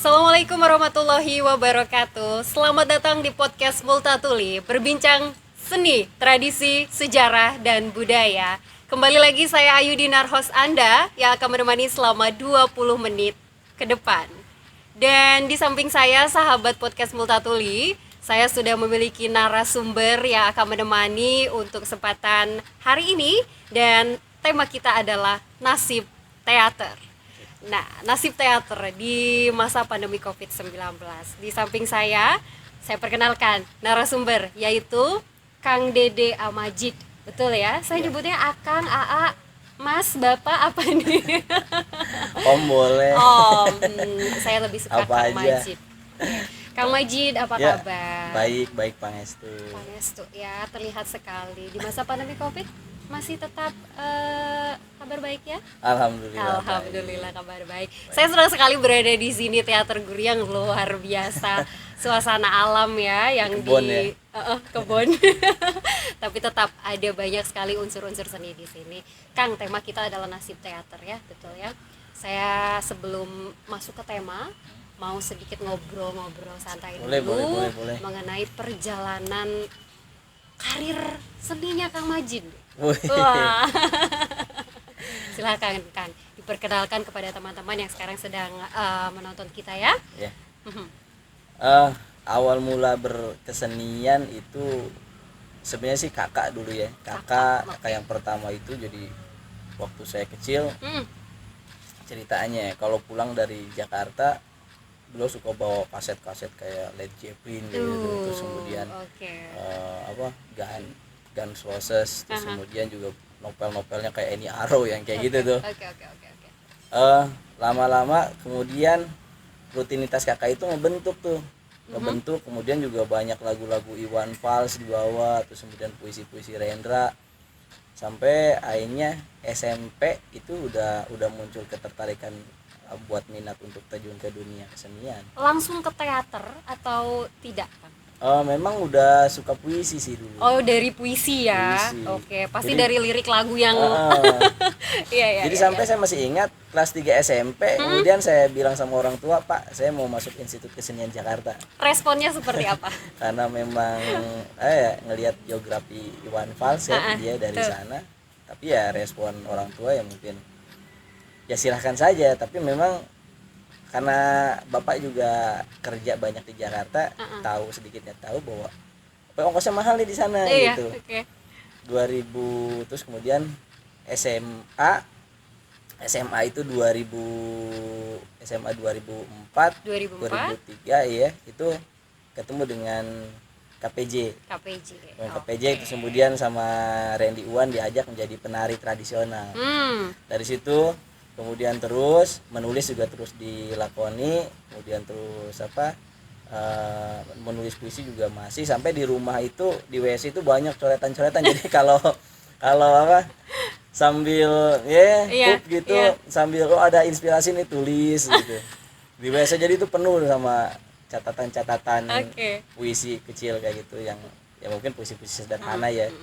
Assalamualaikum warahmatullahi wabarakatuh. Selamat datang di podcast Multatuli, berbincang seni, tradisi, sejarah, dan budaya. Kembali lagi saya Ayu Dinar, host Anda yang akan menemani selama 20 menit ke depan. Dan di samping saya, sahabat podcast Multatuli, saya sudah memiliki narasumber yang akan menemani untuk kesempatan hari ini. Dan tema kita adalah nasib teater. Nah, nasib teater di masa pandemi COVID-19. Di samping saya perkenalkan narasumber, yaitu Kang Dede Amajid. Betul ya? Saya nyebutnya Akang, AA, Mas, Bapak, apa nih? Om boleh. Saya lebih suka Apa Kang aja. Majid. Kang Majid, apa Ya, kabar? baik Pangestu. Pangestu ya, terlihat sekali. Di masa pandemi COVID masih tetap kabar baik ya? Alhamdulillah. Alhamdulillah kabar baik. Saya senang sekali berada di sini, Teater Guriang luar biasa. Suasana alam ya yang Kebon di ya? kebun. Tapi tetap ada banyak sekali unsur-unsur seni di sini. Kang, tema kita adalah nasib teater ya, betul ya. Saya sebelum masuk ke tema mau sedikit ngobrol-ngobrol santai Boleh. mengenai perjalanan karir seninya Kang Majid. Wih. Wah. Silakan Kang, diperkenalkan kepada teman-teman yang sekarang sedang menonton kita ya. Ya. Awal mula berkesenian itu sebenarnya sih kakak dulu ya. Kakak yang pertama itu jadi waktu saya kecil. Ceritanya kalau pulang dari Jakarta beliau suka bawa kaset-kaset kayak Led Zeppelin gitu, terus kemudian Guns Roses, terus kemudian juga novel-novelnya kayak Annie Arrow yang kayak gitu tuh. Oke. Lama-lama kemudian rutinitas kakak itu ngebentuk, kemudian juga banyak lagu-lagu Iwan Fals dibawa, terus kemudian puisi-puisi Rendra, sampai akhirnya SMP itu udah muncul ketertarikan buat minat untuk terjun ke dunia kesenian. Langsung ke teater atau tidak, Kang? Memang udah suka puisi sih dulu. Oh, dari puisi ya. Puisi. Oke, pasti Jadi, dari lirik lagu yang Iya. Jadi sampai saya masih ingat kelas 3 SMP, kemudian saya bilang sama orang tua, "Pak, saya mau masuk Institut Kesenian Jakarta." Responnya seperti apa? Karena memang ngelihat geografi Iwan Fals ya, dia dari sana. Tapi ya respon orang tua ya mungkin ya silahkan saja, tapi memang karena bapak juga kerja banyak di Jakarta, sedikitnya tahu bahwa ongkosnya mahal nih di sana gitu. Okay. 2000, terus kemudian SMA itu 2004 2003 ya, itu ketemu dengan KPJ. Terus kemudian sama Randy Uwan diajak menjadi penari tradisional. Dari situ kemudian terus menulis juga terus dilakoni, kemudian terus menulis puisi juga masih, sampai di rumah itu di WC itu banyak coretan-coretan. Jadi kalau sambil sambil ada inspirasi nih tulis gitu di WC, jadi itu penuh sama catatan-catatan puisi kecil kayak gitu, yang ya mungkin puisi-puisi sederhana ya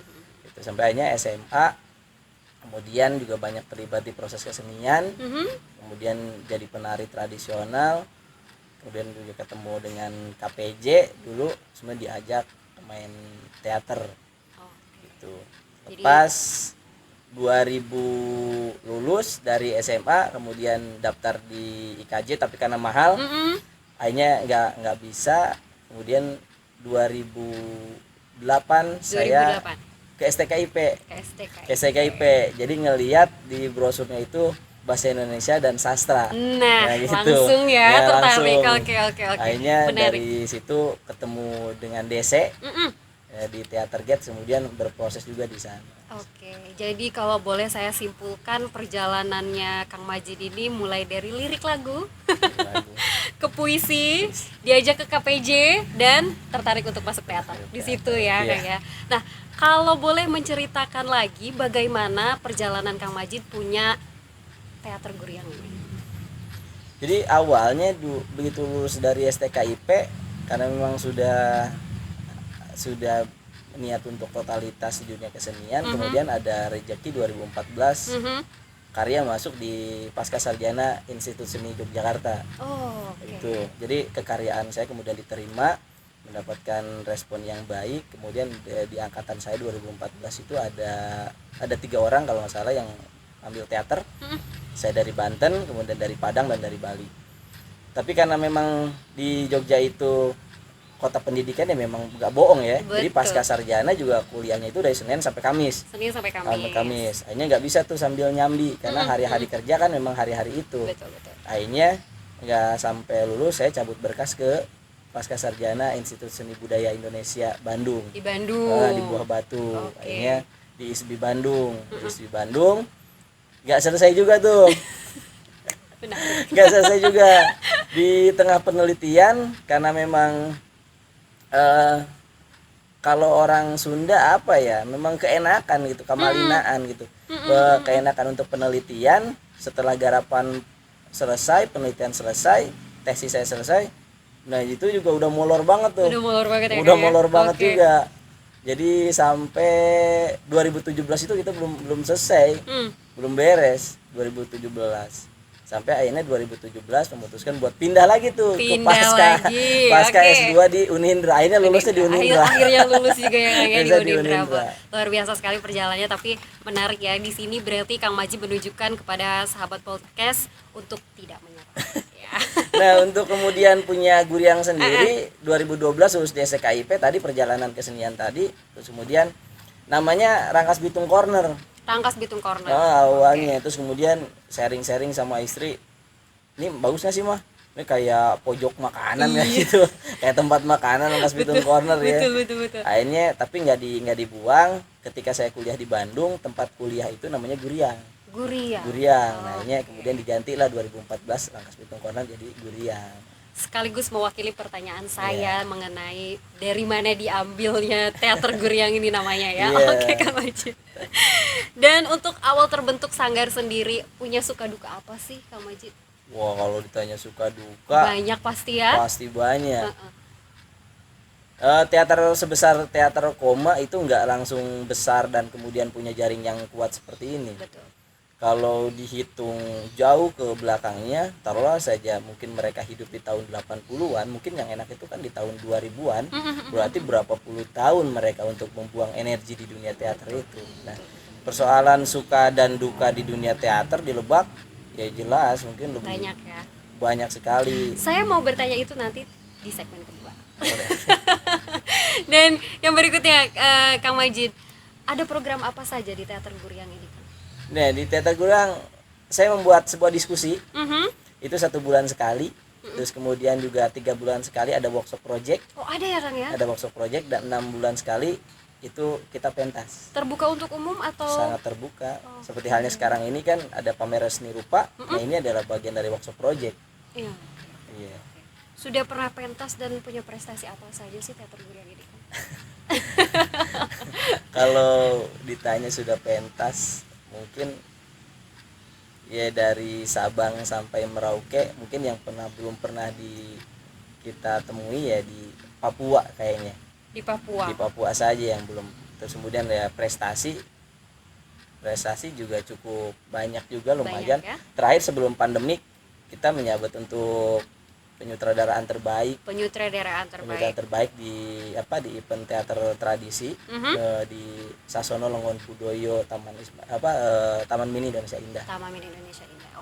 gitu. Sampai akhirnya SMA kemudian juga banyak terlibat di proses kesenian, kemudian jadi penari tradisional, kemudian juga ketemu dengan KPJ dulu, sebenarnya diajak main teater gitu. Lepas 2000 lulus dari SMA, kemudian daftar di IKJ tapi karena mahal, akhirnya nggak bisa. Kemudian 2008 saya ke STKIP. Jadi ngelihat di brosurnya itu bahasa Indonesia dan sastra. Nah gitu. Langsung ya tertarik. Oke. Akhirnya dari situ ketemu dengan DC di Theater Gate, kemudian berproses juga di sana. Oke, jadi kalau boleh saya simpulkan perjalanannya Kang Majid ini mulai dari lirik lagu ke puisi, diajak ke KPJ dan tertarik untuk masuk teater. Di situ ya, Kang ya. Nah, kalau boleh menceritakan lagi bagaimana perjalanan Kang Majid punya Teater Guriang ini. Jadi awalnya begitu lulus dari STKIP, karena memang sudah niat untuk totalitas di dunia kesenian, kemudian ada rezeki 2014 karya masuk di Pasca Sarjana Institut Seni Yogyakarta. Itu jadi kekaryaan saya kemudian diterima, mendapatkan respon yang baik. Kemudian di angkatan saya 2014 itu ada 3 orang kalau nggak salah yang ambil teater. Saya dari Banten, kemudian dari Padang dan dari Bali. Tapi karena memang di Jogja itu kota pendidikan ya memang nggak bohong ya. Betul. Jadi pasca sarjana juga kuliahnya itu dari Senin sampai Kamis. Akhirnya nggak bisa tuh sambil nyambi karena hari-hari kerja kan memang hari-hari itu. Betul. Akhirnya nggak sampai lulus saya cabut berkas ke pasca sarjana Institut Seni Budaya Indonesia Bandung. Di Bandung. Di Buah Batu. Akhirnya di ISBI Bandung. Di ISBI Bandung nggak selesai juga tuh. Nggak selesai juga di tengah penelitian karena memang kalau orang Sunda apa ya memang keenakan gitu, kamalinaan gitu, keenakan untuk penelitian. Setelah garapan selesai, penelitian selesai, tesis saya selesai, nah itu juga udah molor banget tuh, udah molor banget juga. Jadi sampai 2017 itu kita belum selesai, belum beres 2017. Sampai akhirnya 2017 memutuskan buat pindah lagi tuh ke pasca S2 di Unindra. Akhirnya lulusnya di Unindra. Akhirnya lulus juga yang di Unindra. Luar biasa sekali perjalanannya, tapi menarik ya. Di sini berarti Kang Majid menunjukkan kepada sahabat podcast untuk tidak menyerah. Ya. Nah, untuk kemudian punya Guryang sendiri 2012 lulus di SKIP tadi, perjalanan kesenian tadi, terus kemudian namanya Rangkas Bitung Corner. Awalnya terus kemudian sharing sama istri, ini bagus nggak sih mah, ini kayak pojok makanan ya gitu, kayak tempat makanan Rangkas Bitung Corner ya. Betul. Akhirnya tapi nggak dibuang. Ketika saya kuliah di Bandung, tempat kuliah itu namanya Guryang. Nah ini kemudian digantilah 2014 Rangkas Bitung Corner jadi Guryang. Sekaligus mewakili pertanyaan saya mengenai dari mana diambilnya teater Guryang ini namanya ya. Oke, Kang Majid. Dan untuk awal terbentuk sanggar sendiri punya suka duka apa sih Kang Majid? Wah, kalau ditanya suka duka banyak pasti ya. Pasti banyak. Teater sebesar teater Koma itu nggak langsung besar dan kemudian punya jaring yang kuat seperti ini. Betul. Kalau dihitung jauh ke belakangnya, taruhlah saja mungkin mereka hidup di tahun 80-an, mungkin yang enak itu kan di tahun 2000-an. Berarti berapa puluh tahun mereka untuk membuang energi di dunia teater itu. Nah, persoalan suka dan duka di dunia teater di Lebak ya jelas mungkin lebih banyak ya. Banyak sekali. Saya mau bertanya itu nanti di segmen kedua. Dan yang berikutnya Kang Majid, ada program apa saja di teater Guryang ini? Nah, di teater Guryang saya membuat sebuah diskusi. Itu 1 bulan sekali. Terus kemudian juga 3 bulan sekali ada workshop project. Ada ya Kang ya? Ada workshop project dan 6 bulan sekali itu kita pentas. Terbuka untuk umum atau? Sangat terbuka. Seperti halnya sekarang ini kan ada pameran seni rupa. Nah, ini adalah bagian dari workshop project. Iya. Sudah pernah pentas dan punya prestasi apa saja sih teater Guryang ini? Kalau ditanya sudah pentas, mungkin ya dari Sabang sampai Merauke, mungkin yang belum pernah kita temui ya di Papua kayaknya. Di Papua saja yang belum. Terus kemudian ya prestasi juga cukup banyak juga, lumayan. Ya? Terakhir sebelum pandemik kita menyabet untuk penyutradaraan terbaik di event teater tradisi di Sasono Longon Pudoyo Taman Mini Indonesia Indah.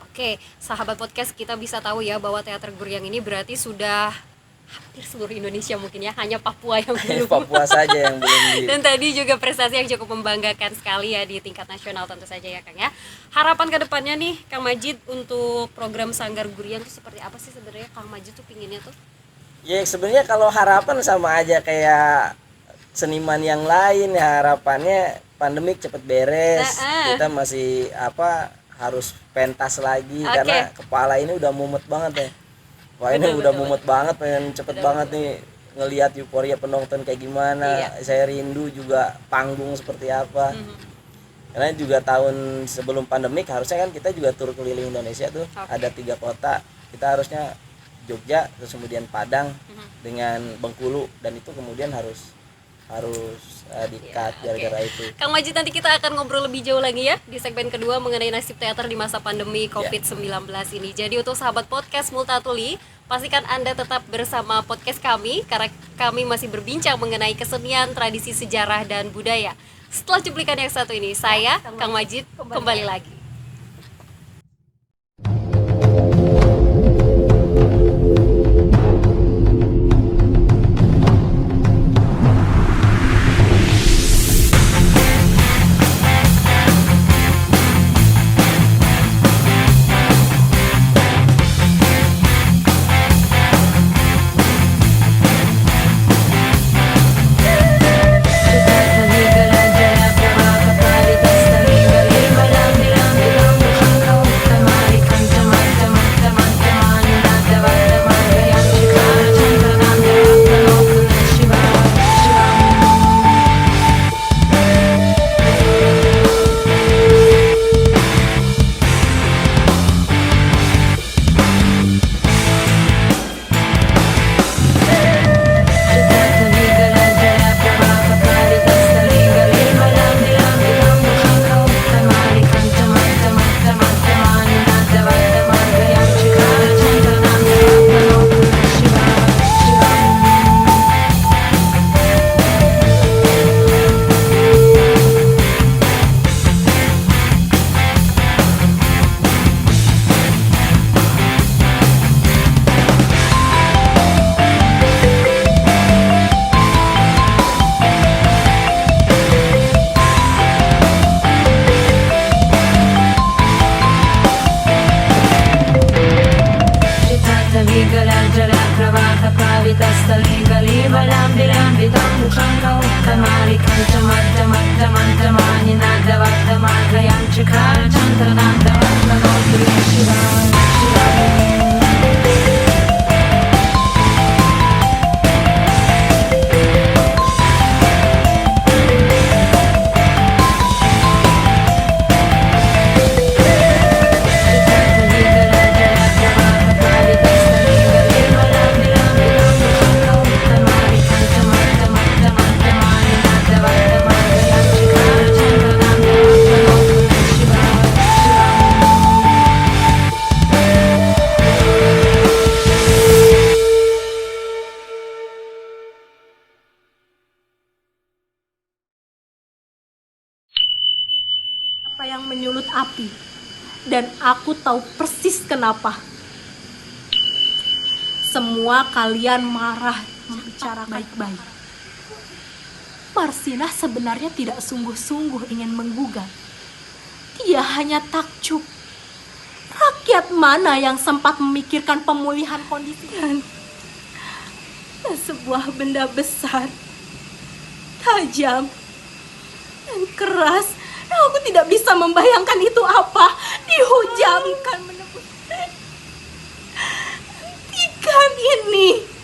Oke, sahabat podcast, kita bisa tahu ya bahwa teater Guryang ini berarti sudah hampir seluruh Indonesia mungkin ya, hanya Papua yang belum. Papua saja yang belum. Dan tadi juga prestasi yang cukup membanggakan sekali ya di tingkat nasional tentu saja ya Kang ya. Harapan kedepannya nih Kang Majid untuk program Sanggar Guryang itu seperti apa sih sebenarnya Kang Majid tuh pinginnya tuh? Ya sebenarnya kalau harapan sama aja kayak seniman yang lain ya, harapannya pandemik cepet beres. Kita masih harus pentas lagi karena kepala ini udah mumet banget ya. Wah ini udah mumet banget, pengen cepet banget nih ngelihat euforia penonton kayak gimana. Saya rindu juga panggung seperti apa. Karena juga tahun sebelum pandemik harusnya kan kita juga tur keliling Indonesia tuh. Ada 3 kota, kita harusnya Jogja, terus kemudian Padang dengan Bengkulu, dan itu kemudian harus harus di-cut gara-gara itu. Kang Majid, nanti kita akan ngobrol lebih jauh lagi ya di segmen kedua mengenai nasib teater di masa pandemi COVID-19 ini. Jadi untuk sahabat podcast Multatuli, pastikan Anda tetap bersama podcast kami karena kami masih berbincang mengenai kesenian, tradisi, sejarah, dan budaya. Setelah cuplikan yang satu ini, saya, Kang Majid, kembali lagi. Yang menyulut api, dan aku tahu persis kenapa. Semua kalian marah membicarakan baik-baik. Marsinah sebenarnya tidak sungguh-sungguh ingin menggugat. Dia hanya takjub. Rakyat mana yang sempat memikirkan pemulihan kondisi dan sebuah benda besar, tajam, dan keras. Aku tidak bisa membayangkan itu apa. Dihujamkan menembus ikan ini.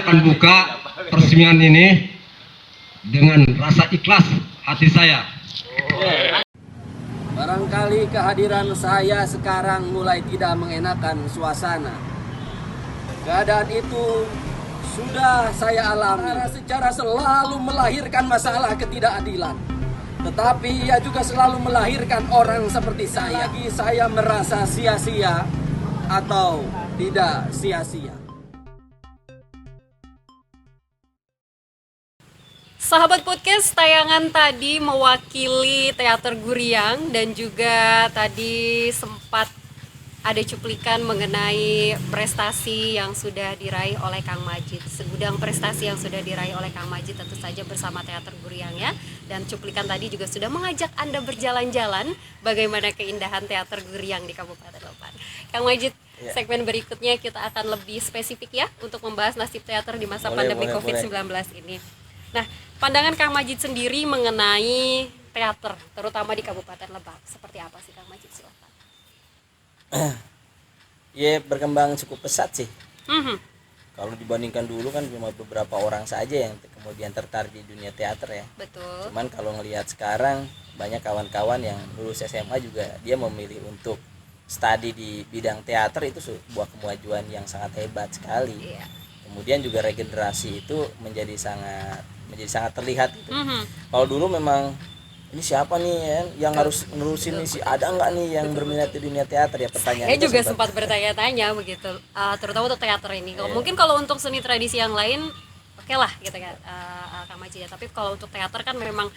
akan buka peresmian ini dengan rasa ikhlas hati saya. Barangkali kehadiran saya sekarang mulai tidak mengenakan suasana. Keadaan itu sudah saya alami. Secara selalu melahirkan masalah ketidakadilan. Tetapi ia juga selalu melahirkan orang seperti saya. Lagi saya merasa sia-sia atau tidak sia-sia. Sahabat podcast, tayangan tadi mewakili Teater Guriang dan juga tadi sempat ada cuplikan mengenai prestasi yang sudah diraih oleh Kang Majid. Segudang prestasi yang sudah diraih oleh Kang Majid tentu saja bersama Teater Guriang ya. Dan cuplikan tadi juga sudah mengajak Anda berjalan-jalan bagaimana keindahan Teater Guriang di Kabupaten Lebak. Kang Majid, segmen berikutnya kita akan lebih spesifik ya untuk membahas nasib teater di masa pandemi COVID-19 ini. Nah, pandangan Kang Majid sendiri mengenai teater, terutama di Kabupaten Lebak, seperti apa sih Kang Majid? Silakan. Ya, berkembang cukup pesat sih. Kalau dibandingkan dulu kan cuma beberapa orang saja yang kemudian tertarik di dunia teater ya. Betul. Cuman kalau ngelihat sekarang banyak kawan-kawan yang lulus SMA juga dia memilih untuk studi di bidang teater, itu sebuah kemajuan yang sangat hebat sekali. Iya. Kemudian juga regenerasi itu menjadi sangat terlihat gitu. Kalau dulu memang ini siapa nih yang harus nerusin nih, si ada nggak nih yang berminat di dunia teater ya, pertanyaan. Saya juga sempat bertanya-tanya begitu, terutama untuk teater ini. Mungkin kalau untuk seni tradisi yang lain oke lah gitu kan, Kang Majid ya. Tapi kalau untuk teater kan memang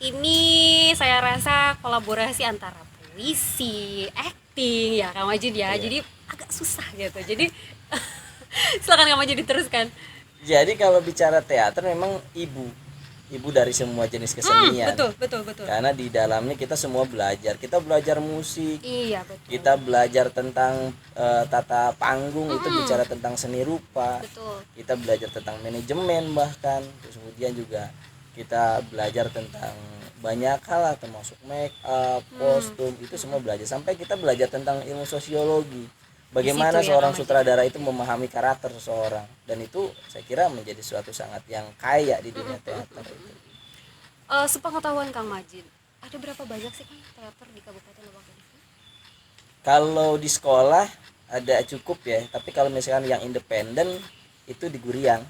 ini saya rasa kolaborasi antara puisi, acting ya Kang Majid ya. Jadi agak susah gitu. Jadi silakan Kang Majid diteruskan. Jadi kalau bicara teater memang ibu dari semua jenis kesenian. Betul. Karena di dalamnya kita semua belajar. Kita belajar musik. Iya, betul. Kita belajar tentang tata panggung, itu bicara tentang seni rupa. Betul. Kita belajar tentang manajemen bahkan. Terus kemudian juga kita belajar tentang banyak hal lah, termasuk make up, kostum, itu semua belajar. Sampai kita belajar tentang ilmu sosiologi. Bagaimana seorang sutradara itu memahami karakter seseorang, dan itu saya kira menjadi suatu sangat yang kaya di dunia teater itu. Sepengetahuan Kang Majid, ada berapa banyak sih Kang teater di Kabupaten Lebak ini? Kalau di sekolah ada cukup ya, tapi kalau misalkan yang independen itu di Guriang.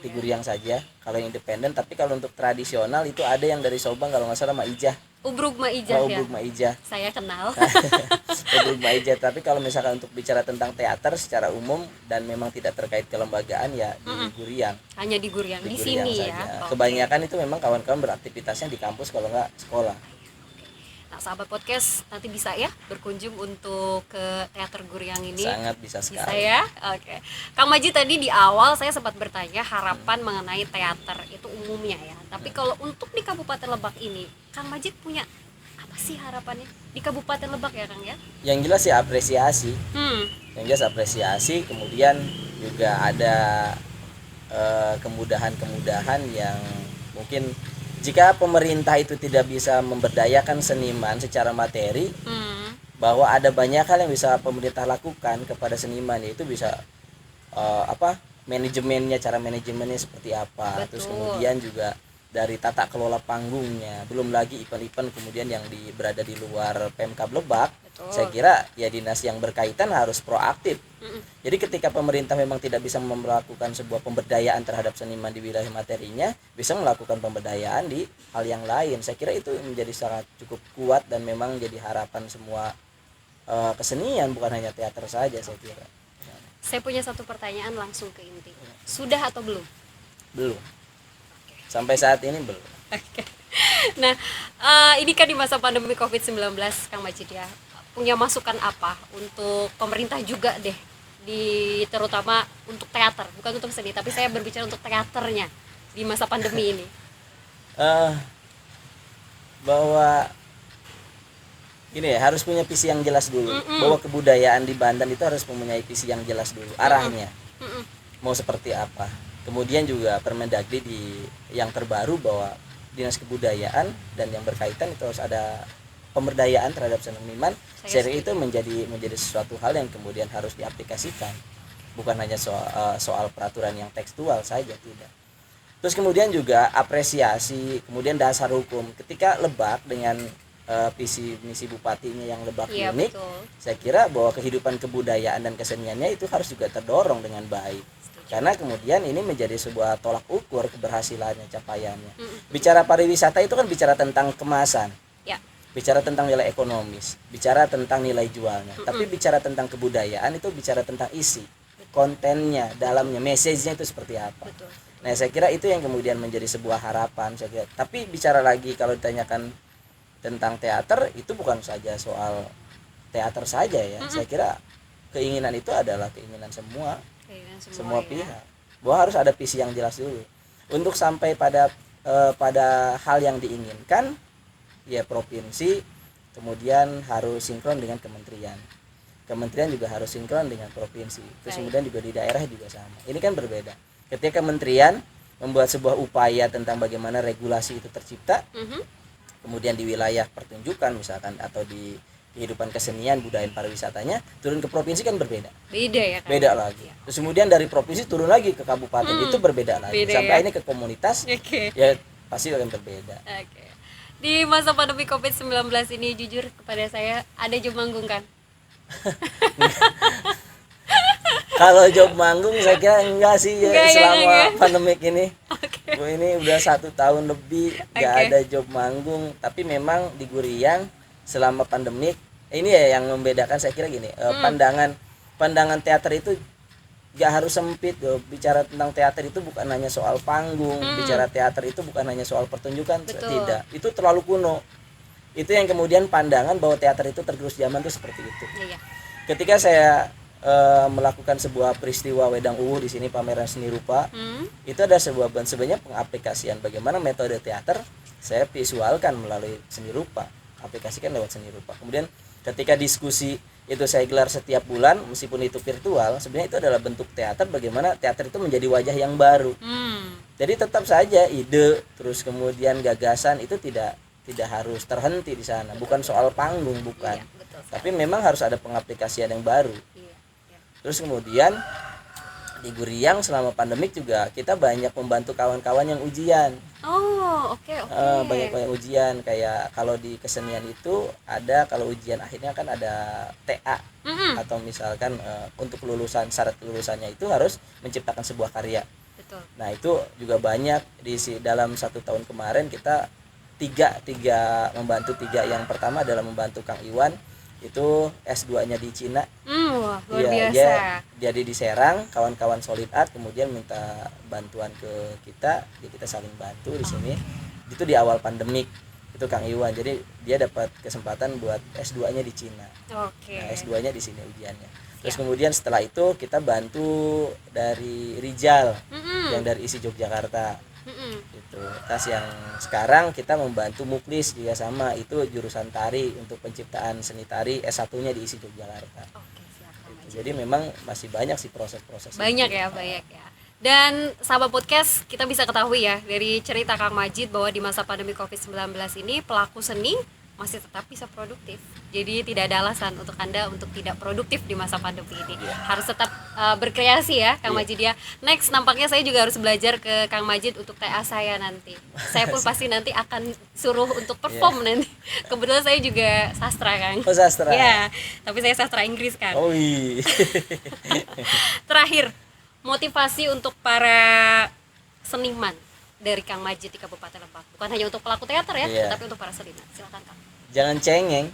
Di Guriang saja kalau yang independen, tapi kalau untuk tradisional itu ada yang dari Sobang kalau nggak salah Maijah. Ubruk Maijah ya. Ubruk Maijah. Saya kenal. Ubruk Maijah. Tapi kalau misalkan untuk bicara tentang teater secara umum dan memang tidak terkait kelembagaan ya di Guriang. Hanya di Guriang, di Guriang sini saja. ya. Kebanyakan itu memang kawan-kawan beraktivitasnya di kampus kalau nggak sekolah. Nah, sahabat podcast nanti bisa ya berkunjung untuk ke teater Guriang ini. Sangat bisa sekali. Bisa ya? Oke. Kang Majid tadi di awal saya sempat bertanya harapan mengenai teater itu umumnya ya. Tapi kalau untuk di Kabupaten Lebak ini, Kang Majid punya apa sih harapannya di Kabupaten Lebak ya Kang ya? Yang jelas ya apresiasi. Yang jelas apresiasi, kemudian juga ada kemudahan-kemudahan yang mungkin jika pemerintah itu tidak bisa memberdayakan seniman secara materi, bahwa ada banyak hal yang bisa pemerintah lakukan kepada seniman, yaitu bisa manajemennya, cara manajemennya seperti apa. Betul. Terus kemudian juga dari tata kelola panggungnya, belum lagi event-event kemudian yang berada di luar Pemkab Lebak. Betul. Saya kira ya dinas yang berkaitan harus proaktif. Jadi ketika pemerintah memang tidak bisa melakukan sebuah pemberdayaan terhadap seniman di wilayah materinya, bisa melakukan pemberdayaan di hal yang lain. Saya kira itu menjadi sangat cukup kuat dan memang jadi harapan semua kesenian, bukan hanya teater saja saya kira. Saya punya satu pertanyaan langsung ke inti. Sudah atau belum? Belum. Sampai saat ini belum. Oke. Nah, ini kan di masa pandemi COVID-19 Kang Majid ya. Punya masukan apa untuk pemerintah juga deh, terutama untuk teater, bukan untuk seni, tapi saya berbicara untuk teaternya di masa pandemi ini. Bahwa gini ya, harus punya visi yang jelas dulu. Bahwa kebudayaan di Banten itu harus mempunyai visi yang jelas dulu, arahnya mau seperti apa. Kemudian juga Permendagri yang terbaru bahwa Dinas Kebudayaan dan yang berkaitan itu harus ada pemberdayaan terhadap seniman. Saya itu menjadi sesuatu hal yang kemudian harus diaplikasikan. bukan hanya soal peraturan yang tekstual saja, tidak. Terus kemudian juga apresiasi, kemudian dasar hukum. Ketika Lebak dengan visi misi bupatinya yang Lebak unik, saya kira bahwa kehidupan kebudayaan dan keseniannya itu harus juga terdorong dengan baik. Karena kemudian ini menjadi sebuah tolak ukur keberhasilannya, capaiannya. Bicara pariwisata itu kan bicara tentang kemasan, bicara tentang nilai ekonomis, bicara tentang nilai jualnya. Tapi bicara tentang kebudayaan itu bicara tentang isi, kontennya, dalamnya, message-nya itu seperti apa. Nah, saya kira itu yang kemudian menjadi sebuah harapan, saya kira. Tapi bicara lagi kalau ditanyakan tentang teater, itu bukan saja soal teater saja ya. Saya kira keinginan itu adalah keinginan semua ya, pihak. Bahwa harus ada visi yang jelas dulu. Untuk sampai pada hal yang diinginkan, ya provinsi kemudian harus sinkron dengan kementerian. Kementerian juga harus sinkron dengan provinsi. Terus kemudian juga di daerah juga sama. Ini kan berbeda. Ketika kementerian membuat sebuah upaya tentang bagaimana regulasi itu tercipta, kemudian di wilayah pertunjukan misalkan atau di kehidupan kesenian, budaya pariwisatanya turun ke provinsi kan berbeda. Beda ya kan? Beda lagi. Terus kemudian dari provinsi turun lagi ke kabupaten, itu berbeda lagi. Beda, sampai ya? ini ke komunitas, ya pasti akan berbeda. Di masa pandemi COVID-19 ini jujur kepada saya ada job manggung kan? Kalau job manggung saya kira enggak sih ya, enggak, selama ya. pandemik ini. Ini udah 1 tahun lebih nggak ada job manggung. Tapi memang di Guriang selama pandemik ini ya yang membedakan saya kira gini, pandangan teater itu nggak harus sempit. Bicara tentang teater itu bukan hanya soal panggung, bicara teater itu bukan hanya soal pertunjukan. Tidak, itu terlalu kuno. Itu yang kemudian pandangan bahwa teater itu tergerus zaman itu seperti itu. Ketika saya melakukan sebuah peristiwa Wedang Uwuh di sini, pameran seni rupa, itu ada sebenarnya pengaplikasian bagaimana metode teater saya visualkan melalui seni rupa, aplikasikan lewat seni rupa. Kemudian ketika diskusi itu saya gelar setiap bulan, meskipun itu virtual, sebenarnya itu adalah bentuk teater, bagaimana teater itu menjadi wajah yang baru. Jadi tetap saja ide, terus kemudian gagasan itu tidak harus terhenti di sana, bukan soal panggung, bukan. Tapi memang harus ada pengaplikasian yang baru. Terus kemudian di Guriang selama pandemik juga kita banyak membantu kawan-kawan yang ujian. Banyak yang ujian, kayak kalau di kesenian itu ada, kalau ujian akhirnya kan ada TA, atau misalkan untuk kelulusan, syarat kelulusannya itu harus menciptakan sebuah karya. Nah itu juga banyak dalam 1 tahun kemarin kita tiga membantu. Yang pertama adalah membantu Kang Iwan, itu S2-nya di Cina. Wah, luar biasa. Jadi di Serang, kawan-kawan Solid Art kemudian minta bantuan ke kita, jadi kita saling bantu di sini. Itu di awal pandemik, itu Kang Iwan. Jadi dia dapat kesempatan buat S2-nya di Cina. Nah, S2-nya di sini ujiannya. Terus kemudian setelah itu kita bantu dari Rijal, yang dari ISI Yogyakarta. Itu tas yang sekarang kita membantu Muklis juga sama, itu jurusan tari untuk penciptaan seni tari S1-nya di ISI Yogyakarta. Jadi memang masih banyak sih proses-proses banyak itu. Banyak ya. Dan sahabat podcast, kita bisa ketahui ya dari cerita Kang Majid bahwa di masa pandemi COVID-19 ini pelaku seni masih tetap bisa produktif. Jadi tidak ada alasan untuk Anda untuk tidak produktif di masa pandemi ini. Harus tetap berkreasi ya Kang Majid ya. Next, nampaknya saya juga harus belajar ke Kang Majid untuk TA saya nanti. Saya pun pasti nanti akan suruh untuk perform nanti. Kebetulan saya juga sastra, Kang. Oh, sastra. Ya, tapi saya sastra Inggris, Kang. Oh iya. Terakhir, motivasi untuk para seniman dari Kang Majid di Kabupaten Lebak. Bukan hanya untuk pelaku teater ya, tapi untuk para seniman. Silakan, Kang. Jangan cengeng.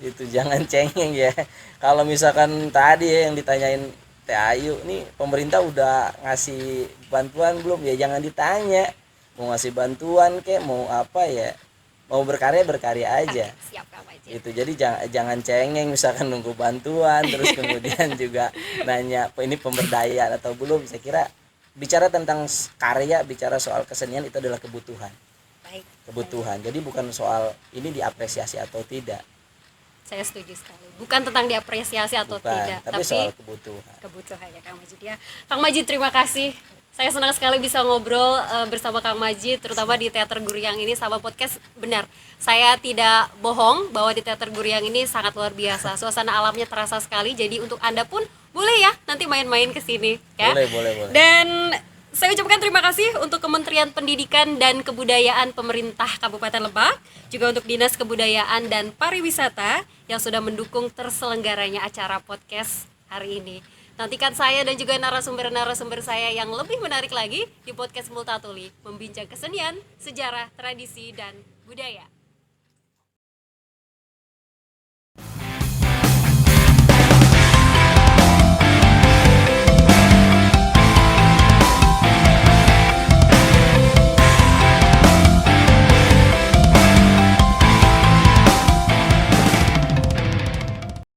Itu jangan cengeng ya. Kalau misalkan tadi ya yang ditanyain Teh Ayu, nih pemerintah udah ngasih bantuan belum? Ya jangan ditanya. Mau ngasih bantuan kek, mau apa ya? Mau berkarya aja. Siap, Kang Majid. Itu jadi jangan cengeng misalkan nunggu bantuan terus kemudian juga nanya ini pemberdayaan atau belum. Saya kira bicara tentang karya, bicara soal kesenian itu adalah kebutuhan. Kebutuhan. Jadi bukan soal ini diapresiasi atau tidak. Saya setuju sekali. Bukan tentang diapresiasi atau tidak, tapi soal kebutuhan. Kebutuhan ya Kang Majid ya. Kang Majid, terima kasih. Saya senang sekali bisa ngobrol bersama Kang Majid, terutama di Teater Guriang ini. Sahabat podcast, benar, saya tidak bohong bahwa di Teater Guriang ini sangat luar biasa. Suasana alamnya terasa sekali. Jadi untuk Anda pun boleh ya nanti main-main ke sini ya. Boleh. Dan saya ucapkan terima kasih untuk Kementerian Pendidikan dan Kebudayaan Pemerintah Kabupaten Lebak, juga untuk Dinas Kebudayaan dan Pariwisata yang sudah mendukung terselenggaranya acara podcast hari ini. Nantikan saya dan juga narasumber-narasumber saya yang lebih menarik lagi di podcast Multatuli, membincang kesenian, sejarah, tradisi, dan budaya.